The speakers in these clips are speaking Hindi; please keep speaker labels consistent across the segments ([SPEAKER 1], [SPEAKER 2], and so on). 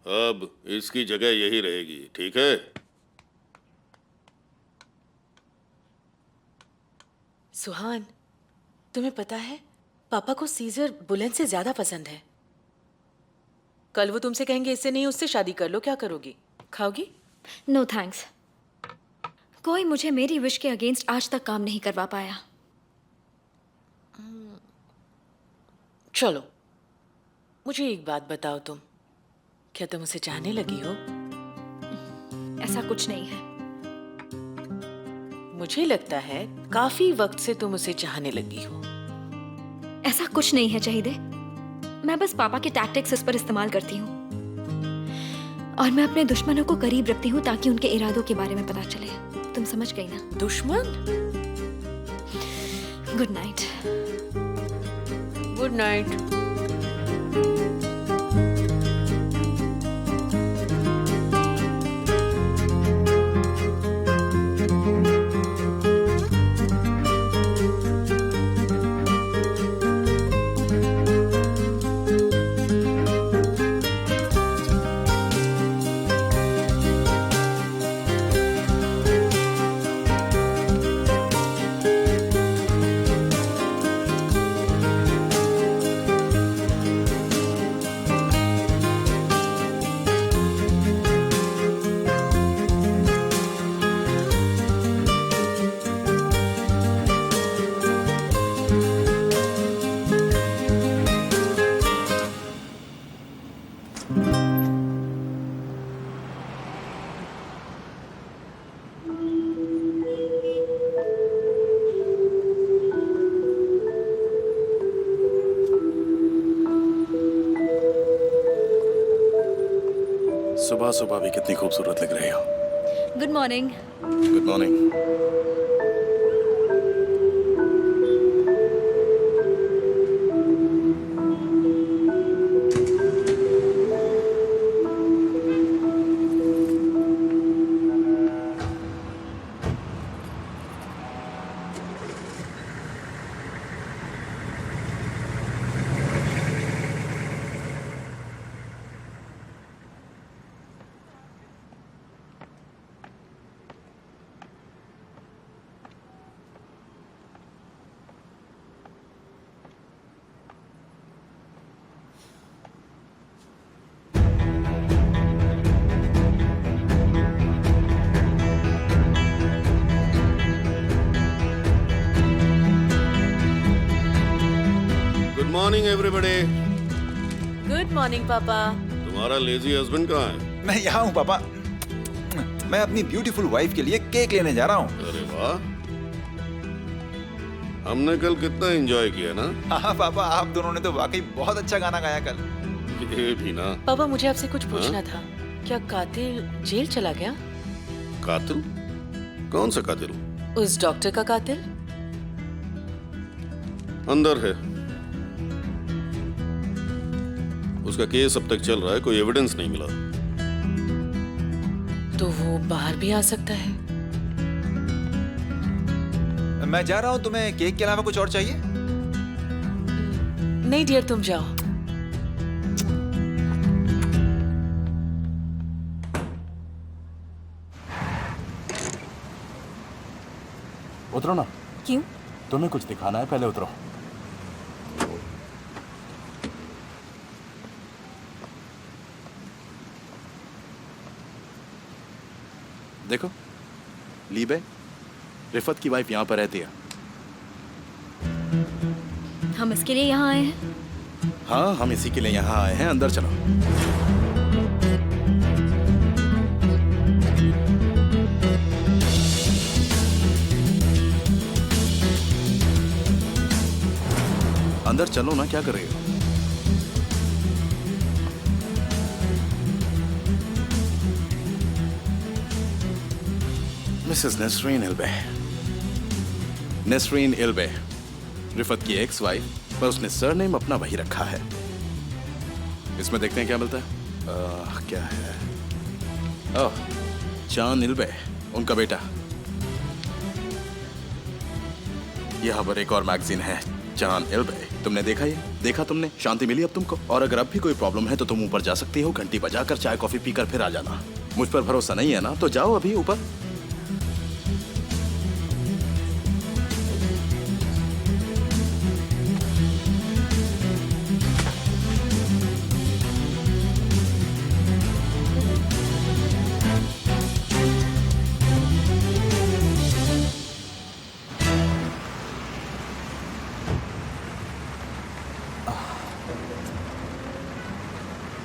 [SPEAKER 1] अब इसकी जगह यही रहेगी, ठीक है?
[SPEAKER 2] सुहान, तुम्हें पता है पापा को सीजर बुलेट से ज्यादा पसंद है। कल वो तुमसे कहेंगे इससे नहीं उससे शादी कर लो, क्या करोगी? खाओगी?
[SPEAKER 3] No thanks. कोई मुझे मेरी विश के अगेंस्ट आज तक काम नहीं करवा पाया।
[SPEAKER 2] चलो, मुझे एक बात बताओ, तुम क्या तुम उसे चाहने लगी हो?
[SPEAKER 3] ऐसा कुछ नहीं है।
[SPEAKER 2] मुझे लगता है काफी वक्त से तुम उसे चाहने लगी हो।
[SPEAKER 3] ऐसा कुछ नहीं है चाहिदे। मैं बस पापा के टैक्टिक्स इस पर इस्तेमाल करती हूँ और मैं अपने दुश्मनों को करीब रखती हूँ ताकि उनके इरादों के बारे में पता चले। तुम समझ गई ना?
[SPEAKER 2] दुश्मन?
[SPEAKER 3] Good night.
[SPEAKER 2] Good night.
[SPEAKER 4] सुबह सुबह भी कितनी खूबसूरत लग रही हो।
[SPEAKER 3] Good morning.
[SPEAKER 4] Good morning.
[SPEAKER 1] Good morning everybody.
[SPEAKER 2] Good morning पापा।
[SPEAKER 1] तुम्हारा लेजी हस्बैंड कहाँ है?
[SPEAKER 5] मैं यहाँ हूँ पापा। मैं अपनी ब्यूटीफुल वाइफ के लिए केक लेने जा रहा हूँ।
[SPEAKER 1] अरे वाह, हमने कल कितना एंजॉय किया ना।
[SPEAKER 5] हाँ पापा, आप दोनों ने तो वाकई बहुत अच्छा गाना गाया कल।
[SPEAKER 1] ये भी ना।
[SPEAKER 2] पापा मुझे आपसे कुछ पूछना था। क्या कातिल जेल चला गया?
[SPEAKER 1] कातिल? कौन सा कातिल?
[SPEAKER 2] उस डॉक्टर का कातिल?
[SPEAKER 1] अंदर है, उसका केस अब तक चल रहा है, कोई एविडेंस नहीं मिला।
[SPEAKER 2] तो वो बाहर भी आ सकता है।
[SPEAKER 5] मैं जा रहा हूँ, तुम्हें केक के अलावा कुछ और चाहिए?
[SPEAKER 2] नहीं डियर, तुम जाओ।
[SPEAKER 4] उतरो ना।
[SPEAKER 3] क्यों?
[SPEAKER 4] तुम्हें कुछ दिखाना है, पहले उतरो। देखो, लीबे, रिफत की वाइफ यहाँ पर रहती है।
[SPEAKER 3] हम इसके लिए यहाँ आए हैं।
[SPEAKER 4] हाँ, हम इसी के लिए यहाँ आए हैं। अंदर चलो। अंदर चलो ना, क्या कर रही हो? मिसेस नसरीन इल्बे। नसरीन इल्बे रिफत की एक्स वाइफ, पर उसने सरनेम अपना वही रखा है। इसमें देखते हैं क्या मिलता है। क्या है? ओह, चांद इल्बे, उनका बेटा। यहाँ पर एक और मैगजीन है, चांद इल्बे। तुमने देखा ये? देखा तुमने? शांति मिली अब तुमको? और अगर अब भी कोई प्रॉब्लम है तो तुम ऊपर जा सकती हो, घंटी बजाकर चाय कॉफी पीकर फिर आ जाना। मुझ पर भरोसा नहीं है ना, तो जाओ अभी ऊपर।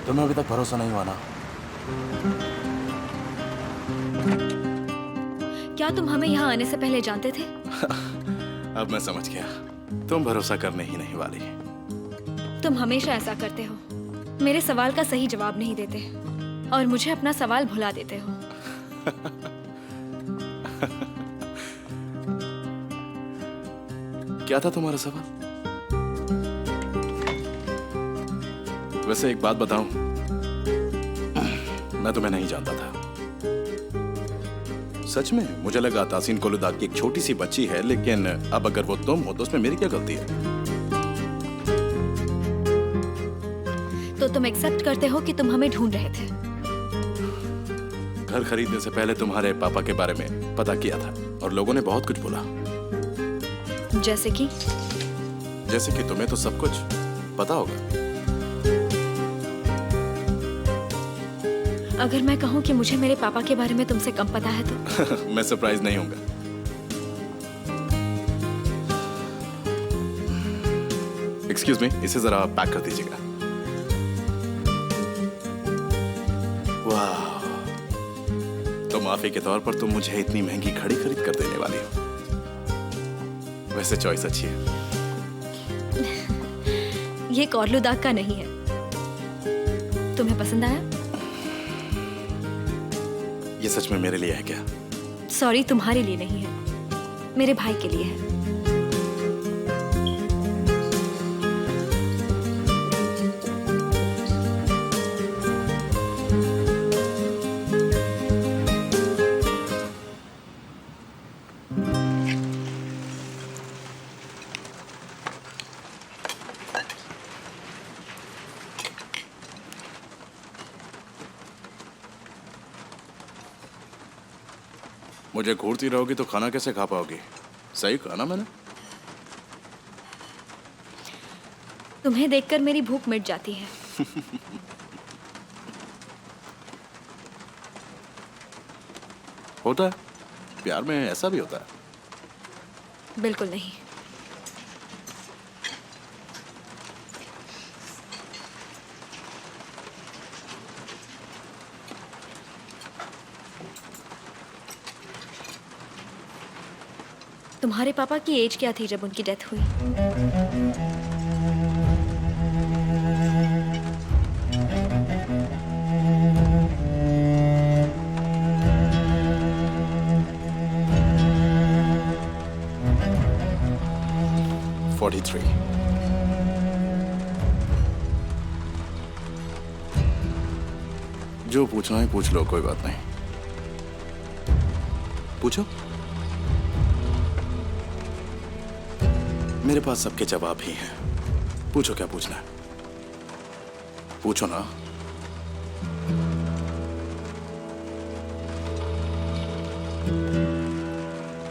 [SPEAKER 4] तुम्हें अभी तक भरोसा नहीं हुआ ना?
[SPEAKER 3] क्या तुम हमें यहाँ आने से पहले जानते थे?
[SPEAKER 4] अब मैं समझ गया, तुम भरोसा करने ही नहीं वाली।
[SPEAKER 3] तुम हमेशा ऐसा करते हो, मेरे सवाल का सही जवाब नहीं देते और मुझे अपना सवाल भुला देते हो।
[SPEAKER 4] क्या था तुम्हारा सवाल? वैसे एक बात बताऊं, मैं तुम्हें नहीं जानता था। सच में मुझे लगा तासीन कोलुदाग की एक छोटी सी बच्ची है, लेकिन अब अगर वो तुम हो तो उसमें मेरी क्या गलती है?
[SPEAKER 3] तो तुम एक्सेप्ट करते हो कि तुम हमें ढूंढ रहे थे?
[SPEAKER 4] घर खरीदने से पहले तुम्हारे पापा के बारे में पता किया था और लोगों ने बहुत कुछ बोला।
[SPEAKER 3] जैसे कि
[SPEAKER 4] तुम्हें तो सब कुछ पता होगा।
[SPEAKER 3] अगर मैं कहूँ कि मुझे मेरे पापा के बारे में तुमसे कम पता है तो?
[SPEAKER 4] मैं सरप्राइज नहीं होऊंगा। एक्सक्यूज मी, इसे जरा पैक कर दीजिएगा। वाह, तो माफी के तौर पर तुम मुझे इतनी महंगी घड़ी खरीद कर देने वाली हो। वैसे चॉइस अच्छी है।
[SPEAKER 3] ये कोलुदाग का नहीं है। तुम्हें पसंद आया?
[SPEAKER 4] ये सच में मेरे लिए है क्या?
[SPEAKER 3] सॉरी, तुम्हारे लिए नहीं है, मेरे भाई के लिए है।
[SPEAKER 4] मुझे घूरती रहोगी तो खाना कैसे खा पाओगी? सही कहा ना मैंने?
[SPEAKER 3] तुम्हें देखकर मेरी भूख मिट जाती है।
[SPEAKER 4] होता है, प्यार में ऐसा भी होता है।
[SPEAKER 3] बिल्कुल नहीं। तुम्हारे पापा की एज क्या थी जब उनकी डेथ हुई?
[SPEAKER 4] जो पूछना है पूछ लो, कोई बात नहीं। पूछो। मेरे पास सबके जवाब ही हैं। पूछो क्या पूछना है, पूछो ना।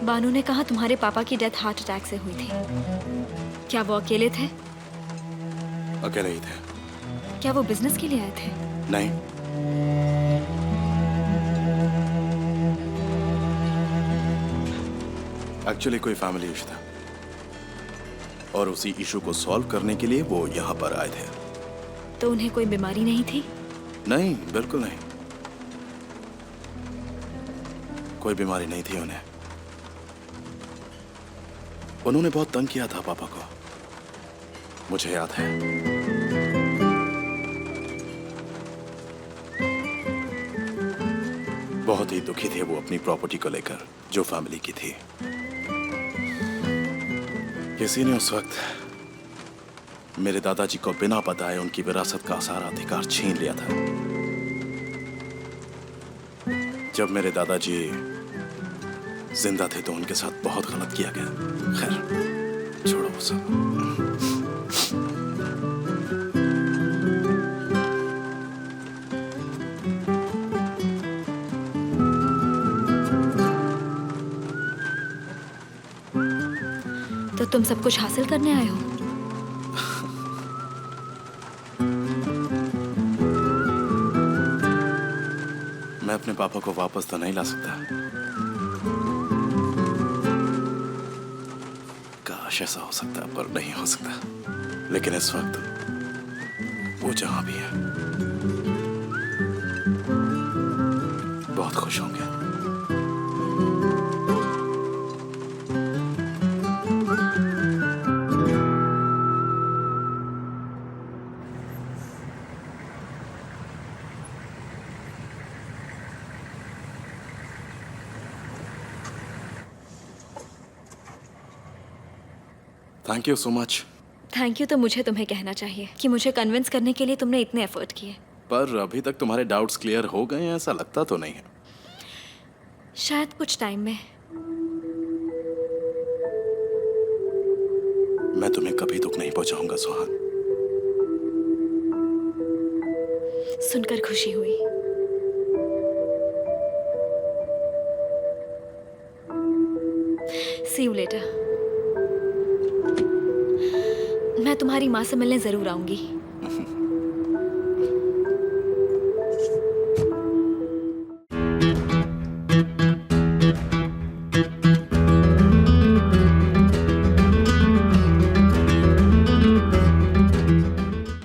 [SPEAKER 3] बानू ने कहा तुम्हारे पापा की डेथ हार्ट अटैक से हुई थी। क्या वो अकेले थे?
[SPEAKER 4] अकेले ही थे।
[SPEAKER 3] क्या वो बिजनेस के लिए आए थे?
[SPEAKER 4] नहीं, एक्चुअली कोई फैमिली इशू था और उसी इशू को सॉल्व करने के लिए वो यहाँ पर आए थे।
[SPEAKER 3] तो उन्हें कोई बीमारी नहीं थी?
[SPEAKER 4] नहीं, बिल्कुल नहीं, कोई बीमारी नहीं थी उन्हें। उन्होंने बहुत तंग किया था पापा को, मुझे याद है। बहुत ही दुखी थे वो अपनी प्रॉपर्टी को लेकर जो फैमिली की थी। किसी ने उस वक्त मेरे दादाजी को बिना बताए उनकी विरासत का सारा अधिकार छीन लिया था। जब मेरे दादाजी जिंदा थे तो उनके साथ बहुत गलत किया गया। खैर छोड़ो वो सब।
[SPEAKER 3] तो तुम सब कुछ हासिल करने आए हो?
[SPEAKER 4] मैं अपने पापा को वापस तो नहीं ला सकता। काश ऐसा हो सकता, पर नहीं हो सकता। लेकिन इस वक्त वो जहां भी है बहुत खुश होंगे। Thank you so much.
[SPEAKER 3] Thank you तो मुझे तुम्हें कहना चाहिए कि मुझे कन्विंस करने के लिए तुमने इतने एफर्ट किए।
[SPEAKER 4] पर अभी तक तुम्हारे डाउट्स क्लियर हो गए हैं ऐसा लगता तो नहीं है।
[SPEAKER 3] शायद कुछ टाइम में।
[SPEAKER 4] मैं तुम्हें कभी दुख नहीं पहुंचाऊंगा सुहान।
[SPEAKER 3] सुनकर खुशी हुई। सी यू लेटर। मैं तुम्हारी माँ से मिलने जरूर आऊंगी।